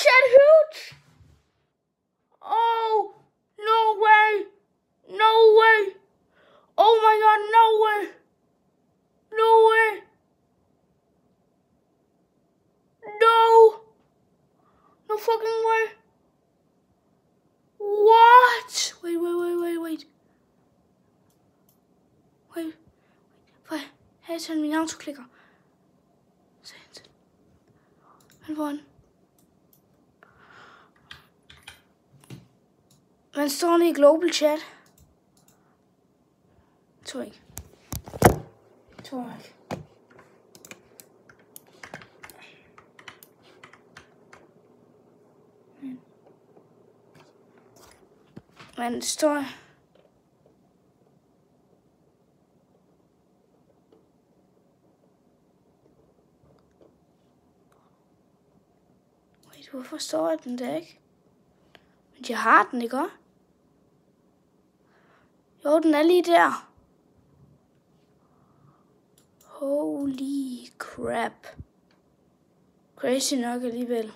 chat huge. Oh, no way. No way. Oh my god, no way. No way. No. No fucking way. What? Wait. Her til min autoklikker. Velkommen. Men står i global chat. Tror ikke. Men det står... Hvorfor står den der ikke? Men jeg har den, ikke? Jo, den er lige der. Holy crap. Crazy nok alligevel.